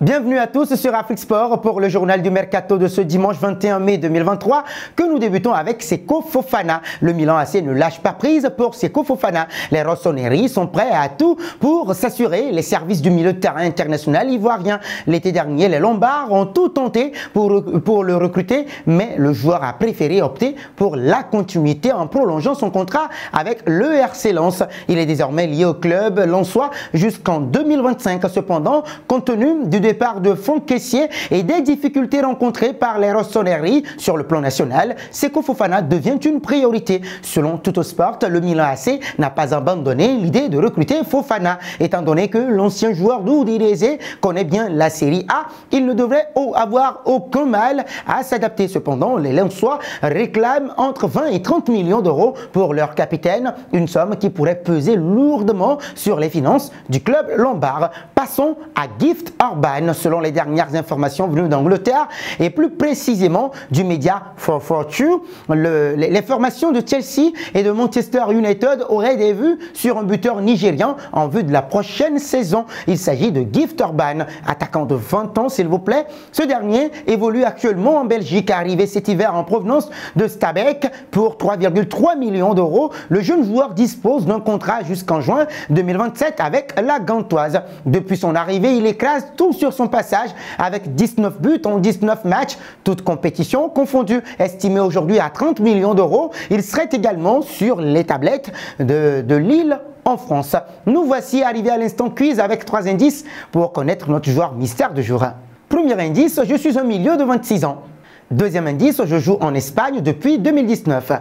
Bienvenue à tous sur Afrique Sport pour le journal du Mercato de ce dimanche 21 mai 2023 que nous débutons avec Seko Fofana. Le Milan AC ne lâche pas prise pour Seko Fofana. Les Rossoneri sont prêts à tout pour s'assurer les services du milieu de terrain international ivoirien. L'été dernier, les Lombards ont tout tenté pour le recruter, mais le joueur a préféré opter pour la continuité en prolongeant son contrat avec le RC Lens. Il est désormais lié au club lensois jusqu'en 2025. Cependant, compte tenu du départ de Franck Kessié et des difficultés rencontrées par les Rossoneri sur le plan national, Seko Fofana devient une priorité. Selon Tuttosport, le Milan AC n'a pas abandonné l'idée de recruter Fofana. Étant donné que l'ancien joueur d'Udinese connaît bien la Série A, il ne devrait avoir aucun mal à s'adapter. Cependant, les Lensois réclament entre 20 et 30 millions d'euros pour leur capitaine, une somme qui pourrait peser lourdement sur les finances du club lombard. Passons à Gift Orban. Selon les dernières informations venues d'Angleterre et plus précisément du média 442, les formations de Chelsea et de Manchester United auraient des vues sur un buteur nigérian en vue de la prochaine saison. Il s'agit de Gift Orban, attaquant de 20 ans s'il vous plaît. Ce dernier évolue actuellement en Belgique, arrivé cet hiver en provenance de Stabæk pour 3,3 millions d'euros. Le jeune joueur dispose d'un contrat jusqu'en juin 2027 avec la Gantoise. Depuis son arrivée, il écrase tout sur son passage avec 19 buts en 19 matchs, toutes compétitions confondues. Estimé aujourd'hui à 30 millions d'euros, il serait également sur les tablettes de Lille en France. Nous voici arrivés à l'instant quiz avec 3 indices pour connaître notre joueur mystère du jour. Premier indice, je suis un milieu de 26 ans. Deuxième indice, je joue en Espagne depuis 2019.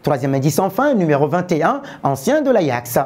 Troisième indice enfin, numéro 21, ancien de l'Ajax.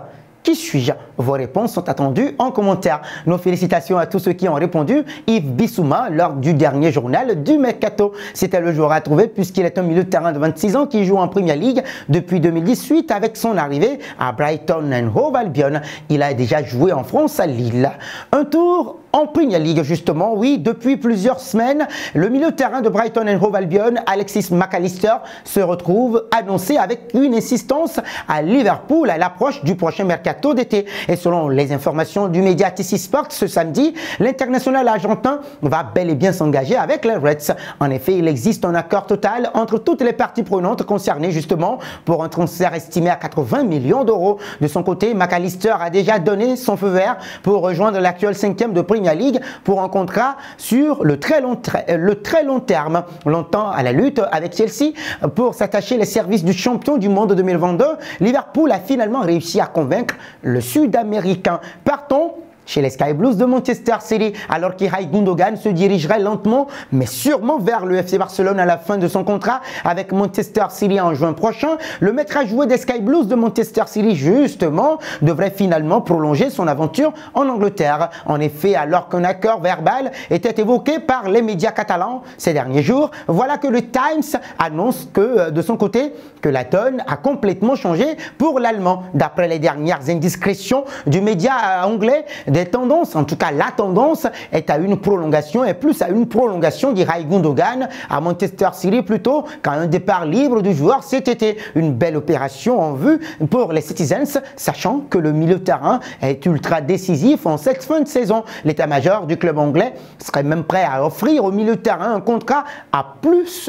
Qui suis-je? Vos réponses sont attendues en commentaire. Nos félicitations à tous ceux qui ont répondu. Yves Bissouma lors du dernier journal du Mercato. C'était le joueur à trouver puisqu'il est un milieu de terrain de 26 ans qui joue en Premier League depuis 2018 avec son arrivée à Brighton & Hove Albion. Il a déjà joué en France à Lille. Un tour en Premier League justement, oui, depuis plusieurs semaines, le milieu de terrain de Brighton & Hove Albion, Alexis McAllister, se retrouve annoncé avec une insistance à Liverpool à l'approche du prochain mercato d'été. Et selon les informations du média TC Sport ce samedi, l'international argentin va bel et bien s'engager avec les Reds. En effet, il existe un accord total entre toutes les parties prenantes concernées justement pour un transfert estimé à 80 millions d'euros. De son côté, McAllister a déjà donné son feu vert pour rejoindre l'actuel 5e de Premier League pour un contrat sur le très long terme. Longtemps à la lutte avec Chelsea pour s'attacher les services du champion du monde 2022, Liverpool a finalement réussi à convaincre le Sud-Américain. Partons chez les Sky Blues de Manchester City, alors qu'Ilkay Gundogan se dirigerait lentement mais sûrement vers le FC Barcelone à la fin de son contrat avec Manchester City en juin prochain, le maître à jouer des Sky Blues de Manchester City justement devrait finalement prolonger son aventure en Angleterre. En effet, alors qu'un accord verbal était évoqué par les médias catalans ces derniers jours, voilà que le Times annonce que de son côté que la donne a complètement changé pour l'Allemand. D'après les dernières indiscrétions du média anglais, des tendances, en tout cas la tendance est à une prolongation et plus à une prolongation d'Ilkay Gundogan à Manchester City plutôt qu'à un départ libre du joueur cet été. Une belle opération en vue pour les Citizens, sachant que le milieu de terrain est ultra décisif en cette fin de saison. L'état-major du club anglais serait même prêt à offrir au milieu de terrain un contrat à plus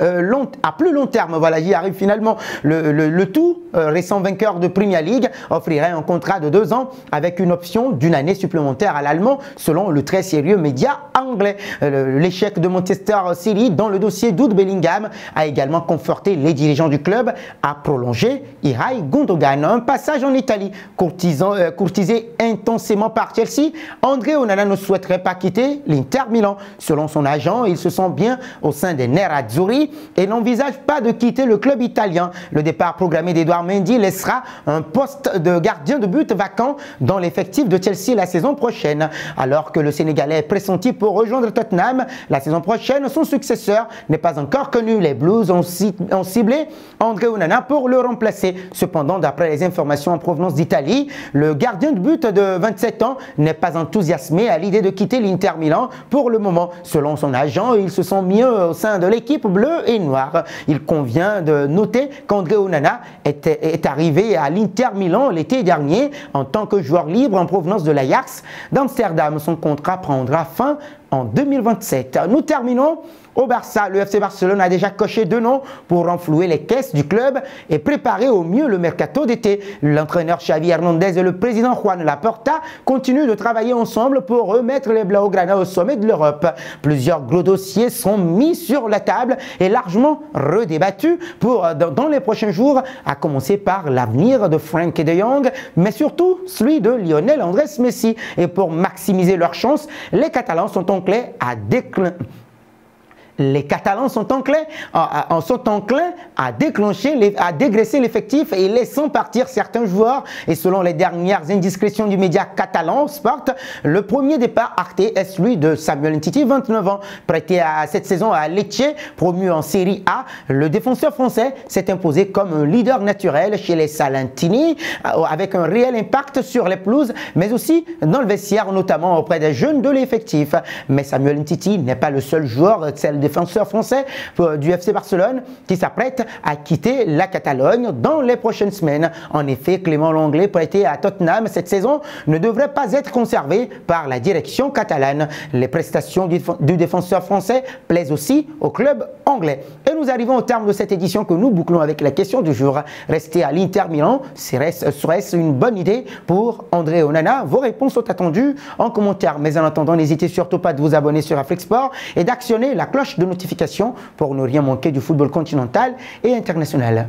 long terme. Voilà, j'y arrive finalement. Le tout récent vainqueur de Premier League offrirait un contrat de 2 ans avec une option d'une année supplémentaire à l'allemand selon le très sérieux média anglais. L'échec de Manchester City dans le dossier Jude Bellingham a également conforté les dirigeants du club à prolonger Ilkay Gundogan. Un passage en Italie courtisé intensément par Chelsea, André Onana ne souhaiterait pas quitter l'Inter Milan. Selon son agent, il se sent bien au sein des Nerazzurri et n'envisage pas de quitter le club italien. Le départ programmé d'Edouard Mendy laissera un poste de gardien de but vacant dans l'effectif de Chelsea la saison prochaine. Alors que le Sénégalais est pressenti pour rejoindre Tottenham la saison prochaine, son successeur n'est pas encore connu. Les Blues ont ciblé André Onana pour le remplacer. Cependant, d'après les informations en provenance d'Italie, le gardien de but de 27 ans n'est pas enthousiasmé à l'idée de quitter l'Inter Milan pour le moment. Selon son agent, il se sent mieux au sein de l'équipe bleue et noire. Il convient de noter qu'André Onana est arrivé à l'Inter Milan l'été dernier en tant que joueur libre en provenance provenance de l'Ajax d'Amsterdam. Son contrat prendra fin en 2027. Nous terminons au Barça. Le FC Barcelone a déjà coché 2 noms pour renflouer les caisses du club et préparer au mieux le mercato d'été. L'entraîneur Xavi Hernandez et le président Juan Laporta continuent de travailler ensemble pour remettre les Blaugrana au sommet de l'Europe. Plusieurs gros dossiers sont mis sur la table et largement redébattus dans les prochains jours, à commencer par l'avenir de Frenkie de Jong, mais surtout celui de Lionel Andrés Messi. Et pour maximiser leurs chances, les Catalans sont enclins à dégraisser l'effectif et laissant partir certains joueurs. Et selon les dernières indiscrétions du média catalan Sport, le premier départ acté est celui de Samuel Umtiti, 29 ans, prêté cette saison à Lecce, promu en Série A. Le défenseur français s'est imposé comme un leader naturel chez les Salentini, avec un réel impact sur les pelouses, mais aussi dans le vestiaire, notamment auprès des jeunes de l'effectif. Mais Samuel Umtiti n'est pas le seul joueur, c'est le défenseur français du FC Barcelone qui s'apprête à quitter la Catalogne dans les prochaines semaines. En effet, Clément Lenglet, prêté à Tottenham cette saison, ne devrait pas être conservé par la direction catalane. Les prestations du défenseur français plaisent aussi au club anglais. Et nous arrivons au terme de cette édition que nous bouclons avec la question du jour. Rester à l'Inter Milan, serait-ce une bonne idée pour André Onana? Vos réponses sont attendues en commentaire. Mais en attendant, n'hésitez surtout pas de vous abonner sur Afrique-Sport et d'actionner la cloche de notification pour ne rien manquer du football continental et international.